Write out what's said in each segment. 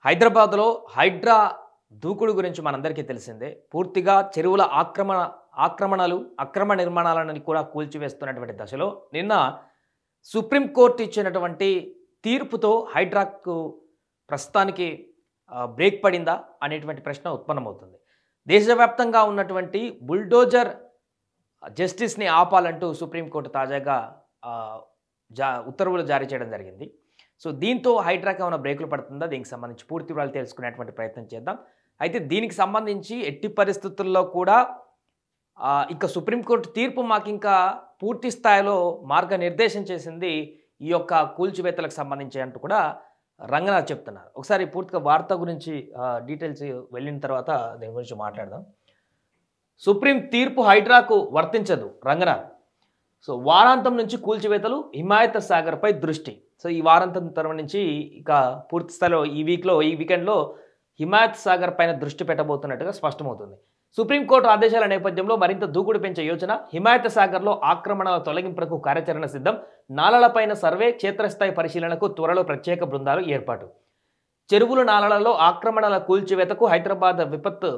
హైదరాబాద్లో హైడ్రా దూకుడు గురించి మనందరికీ తెలిసిందే. పూర్తిగా చెరువుల ఆక్రమణలు, అక్రమ నిర్మాణాలను కూడా కూల్చివేస్తున్నటువంటి దశలో నిన్న సుప్రీంకోర్టు ఇచ్చినటువంటి తీర్పుతో హైడ్రాకు ప్రస్తుతానికి బ్రేక్ పడిందా అనేటువంటి ప్రశ్న ఉత్పన్నమవుతుంది. దేశవ్యాప్తంగా ఉన్నటువంటి బుల్డోజర్ జస్టిస్ని ఆపాలంటూ సుప్రీంకోర్టు తాజాగా ఉత్తర్వులు జారీ చేయడం జరిగింది. సో దీంతో హైడ్రాకి ఏమైనా బ్రేకులు పడుతుందా, దీనికి సంబంధించి పూర్తి వివరాలు తెలుసుకునేటువంటి ప్రయత్నం చేద్దాం. అయితే దీనికి సంబంధించి ఎట్టి పరిస్థితుల్లో కూడా ఇక సుప్రీంకోర్టు తీర్పు మాకు ఇంకా పూర్తి స్థాయిలో మార్గనిర్దేశం చేసింది ఈ యొక్క కూల్చివేతలకు సంబంధించి అంటూ కూడా రంగనాథ్ చెప్తున్నారు. ఒకసారి పూర్తిగా వార్త గురించి డీటెయిల్స్ వెళ్ళిన తర్వాత దీని గురించి మాట్లాడదాం. సుప్రీం తీర్పు హైడ్రాకు వర్తించదు రంగనాథ్. సో వారాంతం నుంచి కూల్చివేతలు, హిమాయత్ సాగర్పై దృష్టి. సో ఈ వారాంతం తర్వాత నుంచి ఇక పూర్తి స్థాయిలో ఈ వీకెండ్లో హిమాయత్ సాగర్ పైన దృష్టి పెట్టబోతున్నట్టుగా స్పష్టమవుతుంది. సుప్రీంకోర్టు ఆదేశాల నేపథ్యంలో మరింత దూకుడు పెంచే యోచన. హిమాయత్ సాగర్లో ఆక్రమణల తొలగింపులకు కార్యాచరణ సిద్ధం. నాలలపైన సర్వే, క్షేత్రస్థాయి పరిశీలనకు త్వరలో ప్రత్యేక బృందాలు ఏర్పాటు. చెరువులు, నాలలలో ఆక్రమణల కూల్చివేతకు హైదరాబాద్ విపత్తు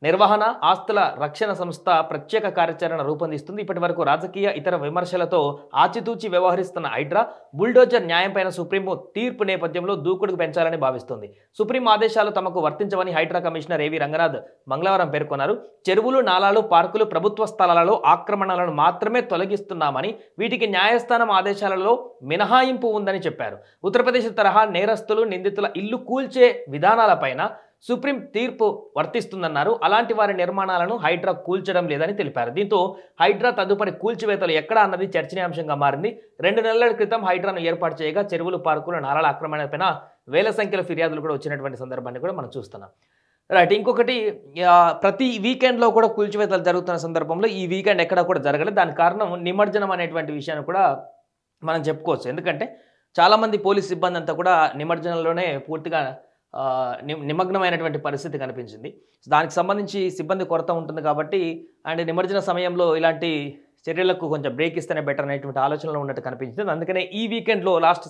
నిర్వహణ, ఆస్తుల రక్షణ సంస్థ ప్రత్యేక కార్యాచరణ రూపొందిస్తుంది. ఇప్పటి వరకు రాజకీయ ఇతర విమర్శలతో ఆచితూచి వ్యవహరిస్తున్న హైడ్రా బుల్డోజర్ న్యాయంపైన సుప్రీం తీర్పు నేపథ్యంలో దూకుడుకు పెంచాలని భావిస్తోంది. సుప్రీం ఆదేశాలు తమకు వర్తించవని హైడ్రా కమిషనర్ ఏవి రంగనాథ్ మంగళవారం పేర్కొన్నారు. చెరువులు, నాలాలు, పార్కులు, ప్రభుత్వ స్థలాలలో ఆక్రమణలను మాత్రమే తొలగిస్తున్నామని, వీటికి న్యాయస్థానం ఆదేశాలలో మినహాయింపు ఉందని చెప్పారు. ఉత్తరప్రదేశ్ తరహా నేరస్తులు, నిందితుల ఇల్లు కూల్చే విధానాలపైన సుప్రీం తీర్పు వర్తిస్తుందన్నారు. అలాంటి వారి నిర్మాణాలను హైడ్రా కూల్చడం లేదని తెలిపారు. దీంతో హైడ్రా తదుపరి కూల్చివేతలు ఎక్కడ అన్నది చర్చనీయాంశంగా మారింది. 2 నెలల క్రితం హైడ్రాను ఏర్పాటు చేయగా చెరువులు, పార్కులు, నాలాల ఆక్రమణపైన వేల సంఖ్యలో ఫిర్యాదులు కూడా వచ్చినటువంటి సందర్భాన్ని కూడా మనం చూస్తున్నాం. రైట్, ఇంకొకటి ప్రతి వీకెండ్లో కూడా కూల్చివేతలు జరుగుతున్న సందర్భంలో ఈ వీకెండ్ ఎక్కడ కూడా జరగలేదు. దానికి కారణం నిమజ్జనం అనేటువంటి విషయాన్ని కూడా మనం చెప్పుకోవచ్చు. ఎందుకంటే చాలామంది పోలీస్ సిబ్బంది అంతా కూడా నిమజ్జనంలోనే పూర్తిగా నిమగ్నమైనటువంటి పరిస్థితి కనిపించింది. దానికి సంబంధించి సిబ్బంది కొరత ఉంటుంది కాబట్టి అండ్ నిమజ్జన సమయంలో ఇలాంటి చర్యలకు కొంచెం బ్రేక్ ఇస్తేనే బెటర్ అనేటువంటి ఆలోచనలో ఉన్నట్టు కనిపించింది. అందుకనే ఈ వీకెండ్లో లాస్ట్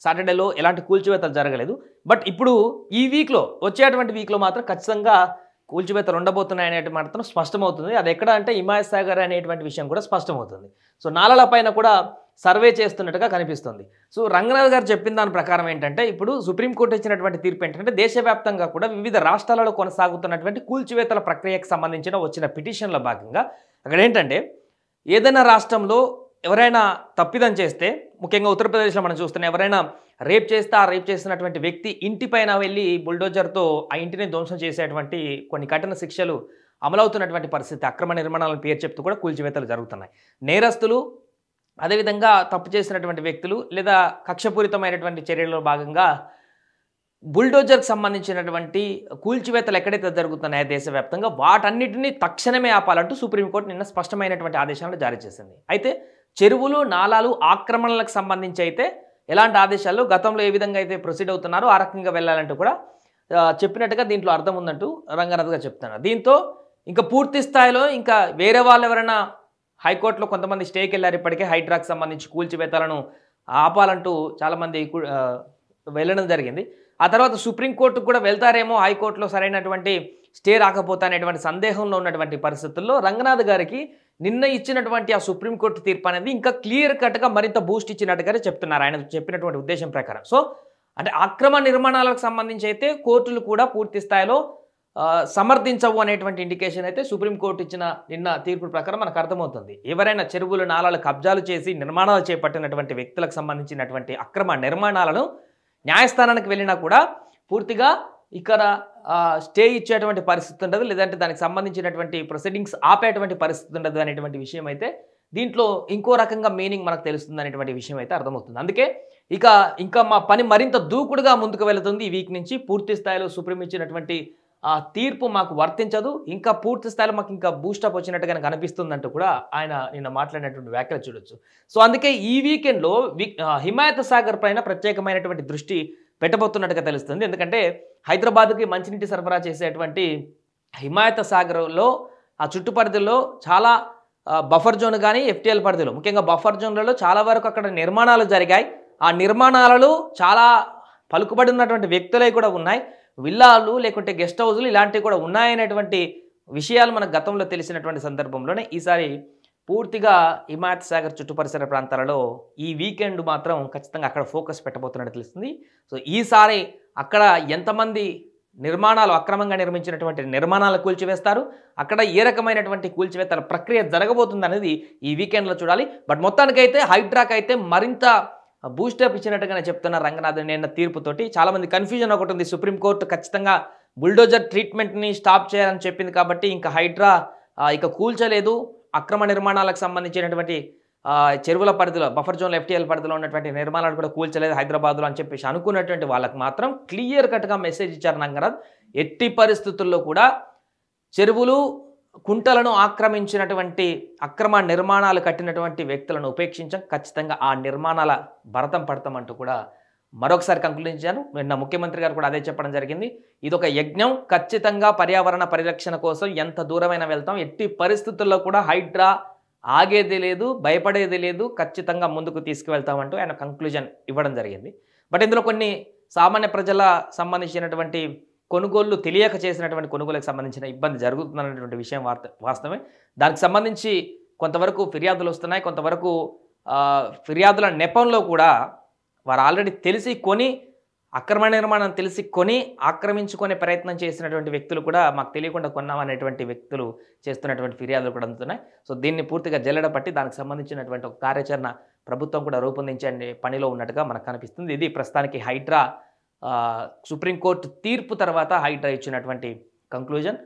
సాటర్డేలో ఎలాంటి కూల్చివేతలు జరగలేదు. బట్ ఇప్పుడు ఈ వీక్లో, వచ్చేటువంటి వీక్లో మాత్రం ఖచ్చితంగా కూల్చివేతలు ఉండబోతున్నాయనేది మాత్రం స్పష్టమవుతుంది. అది ఎక్కడ అంటే హిమాయత్ సాగర్ అనేటువంటి విషయం కూడా స్పష్టమవుతుంది. సో నాలల పైన కూడా సర్వే చేస్తున్నట్టుగా కనిపిస్తుంది. సో రంగనాథ్ గారు చెప్పిన దాని ప్రకారం ఏంటంటే, ఇప్పుడు సుప్రీంకోర్టు ఇచ్చినటువంటి తీర్పు ఏంటంటే, దేశవ్యాప్తంగా కూడా వివిధ రాష్ట్రాలలో కొనసాగుతున్నటువంటి కూల్చివేతల ప్రక్రియకు సంబంధించిన వచ్చిన పిటిషన్ల భాగంగా అక్కడ ఏంటంటే, ఏదైనా రాష్ట్రంలో ఎవరైనా తప్పిదం చేస్తే, ముఖ్యంగా ఉత్తరప్రదేశ్లో మనం చూస్తున్నాం, ఎవరైనా రేప్ చేస్తే ఆ రేప్ చేసినటువంటి వ్యక్తి ఇంటిపైన వెళ్ళి బుల్డోజర్తో ఆ ఇంటిని ధ్వంసం చేసేటువంటి కొన్ని కఠిన శిక్షలు అమలవుతున్నటువంటి పరిస్థితి. అక్రమ నిర్మాణాలను పేరు చెప్తూ కూడా కూల్చివేతలు జరుగుతున్నాయి. నేరస్తులు, అదేవిధంగా తప్పు చేసినటువంటి వ్యక్తులు లేదా కక్షపూరితమైనటువంటి చర్యల్లో భాగంగా బుల్డోజర్కి సంబంధించినటువంటి కూల్చివేతలు ఎక్కడైతే జరుగుతున్నాయో దేశవ్యాప్తంగా వాటన్నిటిని తక్షణమే ఆపాలంటూ సుప్రీంకోర్టు నిన్న స్పష్టమైనటువంటి ఆదేశాలను జారీ చేసింది. అయితే చెరువులు, నాలాలు ఆక్రమణలకు సంబంధించి అయితే ఎలాంటి ఆదేశాలు గతంలో ఏ విధంగా అయితే ప్రొసీడ్ అవుతున్నారో ఆ రకంగా వెళ్ళాలంటూ కూడా చెప్పినట్టుగా దీంట్లో అర్థం ఉందంటూ రంగనాథ్ గారు చెప్తున్నారు. దీంతో ఇంకా పూర్తి స్థాయిలో ఇంకా వేరే వాళ్ళు ఎవరైనా హైకోర్టులో కొంతమంది స్టేకి వెళ్ళారు. ఇప్పటికే హైడ్రాకి సంబంధించి కూల్చివేతలను ఆపాలంటూ చాలామంది వెళ్ళడం జరిగింది. ఆ తర్వాత సుప్రీంకోర్టుకు కూడా వెళ్తారేమో, హైకోర్టులో సరైనటువంటి స్టే రాకపోతే అనేటువంటి సందేహంలో ఉన్నటువంటి పరిస్థితుల్లో రంగనాథ్ గారికి నిన్న ఇచ్చినటువంటి ఆ సుప్రీంకోర్టు తీర్పు అనేది ఇంకా క్లియర్ కట్గా మరింత బూస్ట్ ఇచ్చినట్టుగానే చెప్తున్నారు ఆయన చెప్పినటువంటి ఉద్దేశం ప్రకారం. సో అంటే అక్రమ నిర్మాణాలకు సంబంధించి అయితే కోర్టులు కూడా పూర్తి స్థాయిలో సమర్థించవు అనేటువంటి ఇండికేషన్ అయితే సుప్రీంకోర్టు ఇచ్చిన నిన్న తీర్పు ప్రకారం మనకు అర్థమవుతుంది. ఎవరైనా చెరువులు, నాలాలు కబ్జాలు చేసి నిర్మాణాలు చేపట్టినటువంటి వ్యక్తులకు సంబంధించినటువంటి అక్రమ నిర్మాణాలను న్యాయస్థానానికి వెళ్ళినా కూడా పూర్తిగా ఇక్కడ స్టే ఇచ్చేటువంటి పరిస్థితి ఉండదు, లేదంటే దానికి సంబంధించినటువంటి ప్రొసీడింగ్స్ ఆపేటువంటి పరిస్థితి ఉండదు అనేటువంటి విషయం అయితే దీంట్లో ఇంకో రకంగా మీనింగ్ మనకు తెలుస్తుంది అనేటువంటి విషయం అయితే అర్థమవుతుంది. అందుకే ఇంకా మా పని మరింత దూకుడుగా ముందుకు వెళుతుంది. ఈ వీక్ నుంచి పూర్తి స్థాయిలో సుప్రీం ఇచ్చినటువంటి ఆ తీర్పు మాకు వర్తించదు, ఇంకా పూర్తి స్థాయిలో మాకు ఇంకా బూస్టప్ వచ్చినట్టుగా కనిపిస్తుందంటూ కూడా ఆయన నిన్న మాట్లాడినటువంటి వ్యాఖ్యలు చూడొచ్చు. సో అందుకే ఈ వీకెండ్లో హిమాయత్ సాగర్ పైన ప్రత్యేకమైనటువంటి దృష్టి పెట్టబోతున్నట్టుగా తెలుస్తుంది. ఎందుకంటే హైదరాబాద్కి మంచినీటి సరఫరా చేసేటువంటి హిమాయత్ సాగర్లో ఆ చుట్టుపరిధిలో చాలా బఫర్ జోన్ కానీ ఎఫ్టీఎల్ పరిధిలో ముఖ్యంగా బఫర్ జోన్లలో చాలా వరకు అక్కడ నిర్మాణాలు జరిగాయి. ఆ నిర్మాణాలలో చాలా పలుకుబడి ఉన్నటువంటి వ్యక్తులే కూడా ఉన్నాయి. విల్లాలు లేకుంటే గెస్ట్ హౌజులు ఇలాంటివి కూడా ఉన్నాయనేటువంటి విషయాలు మనకు గతంలో తెలిసినటువంటి సందర్భంలోనే ఈసారి పూర్తిగా హిమాయత్ సాగర్ చుట్టు పరిసర ప్రాంతాలలో ఈ వీకెండ్ మాత్రం ఖచ్చితంగా అక్కడ ఫోకస్ పెట్టబోతున్నట్టు తెలుస్తుంది. సో ఈసారి అక్కడ ఎంతమంది నిర్మాణాలు అక్రమంగా నిర్మించినటువంటి నిర్మాణాలు కూల్చివేస్తారు, అక్కడ ఏ రకమైనటువంటి కూల్చివేతల ప్రక్రియ జరగబోతుంది అనేది ఈ వీకెండ్లో చూడాలి. బట్ మొత్తానికైతే హైడ్రాకైతే మరింత బూస్టప్ ఇచ్చినట్టుగానే చెప్తున్నారు రంగనాథన్ నిన్న తీర్పుతోటి. చాలామంది కన్ఫ్యూజన్ ఒకటి ఉంది. సుప్రీంకోర్టు ఖచ్చితంగా బుల్డోజర్ ట్రీట్మెంట్ని స్టాప్ చేయాలని చెప్పింది కాబట్టి ఇంకా హైడ్రా ఇక కూల్చలేదు, అక్రమ నిర్మాణాలకు సంబంధించినటువంటి చెరువుల పరిధిలో బఫర్ జోన్ ఎఫ్టీఎల్ పరిధిలో ఉన్నటువంటి నిర్మాణాలు కూడా కూల్చలేదు హైదరాబాద్లో అని చెప్పేసి అనుకున్నటువంటి వాళ్ళకి మాత్రం క్లియర్ కట్గా మెసేజ్ ఇచ్చారు రంగనాథ్. ఎట్టి పరిస్థితుల్లో కూడా చెరువులు కుంటలను ఆక్రమించినటువంటి అక్రమ నిర్మాణాలు కట్టినటువంటి వ్యక్తులను ఉపేక్షించాం, ఖచ్చితంగా ఆ నిర్మాణాల భరతం పడతామంటూ కూడా మరొకసారి కంక్లూడించారు. నిన్న ముఖ్యమంత్రి గారు కూడా అదే చెప్పడం జరిగింది. ఇదొక యజ్ఞం, ఖచ్చితంగా పర్యావరణ పరిరక్షణ కోసం ఎంత దూరమైనా వెళ్తాం, ఎట్టి పరిస్థితుల్లో కూడా హైడ్రా ఆగేది లేదు, భయపడేది లేదు, ఖచ్చితంగా ముందుకు తీసుకువెళ్తామంటూ ఆయన కంక్లూజన్ ఇవ్వడం జరిగింది. బట్ ఇందులో కొన్ని సామాన్య ప్రజల సంబంధించినటువంటి కొనుగోళ్లు తెలియక చేసినటువంటి కొనుగోలుకు సంబంధించిన ఇబ్బంది జరుగుతున్నటువంటి విషయం వాస్తవమే. దానికి సంబంధించి కొంతవరకు ఫిర్యాదులు వస్తున్నాయి. కొంతవరకు ఫిర్యాదుల నెపంలో కూడా వారు ఆల్రెడీ తెలిసి కొని అక్రమ నిర్మాణం తెలిసి కొని ఆక్రమించుకునే ప్రయత్నం చేసినటువంటి వ్యక్తులు కూడా మాకు తెలియకుండా కొన్నామనేటువంటి వ్యక్తులు చేస్తున్నటువంటి ఫిర్యాదులు కూడా అందుతున్నాయి. సో దీన్ని పూర్తిగా జల్లెడ పట్టి దానికి సంబంధించినటువంటి ఒక కార్యాచరణ ప్రభుత్వం కూడా రూపొందించే పనిలో ఉన్నట్టుగా మనకు కనిపిస్తుంది. ఇది ప్రస్తుతానికి హైడ్రా సుప్రీంకోర్టు తీర్పు తర్వాత హైడ్రా ఇచ్చినటువంటి కంక్లూజన్.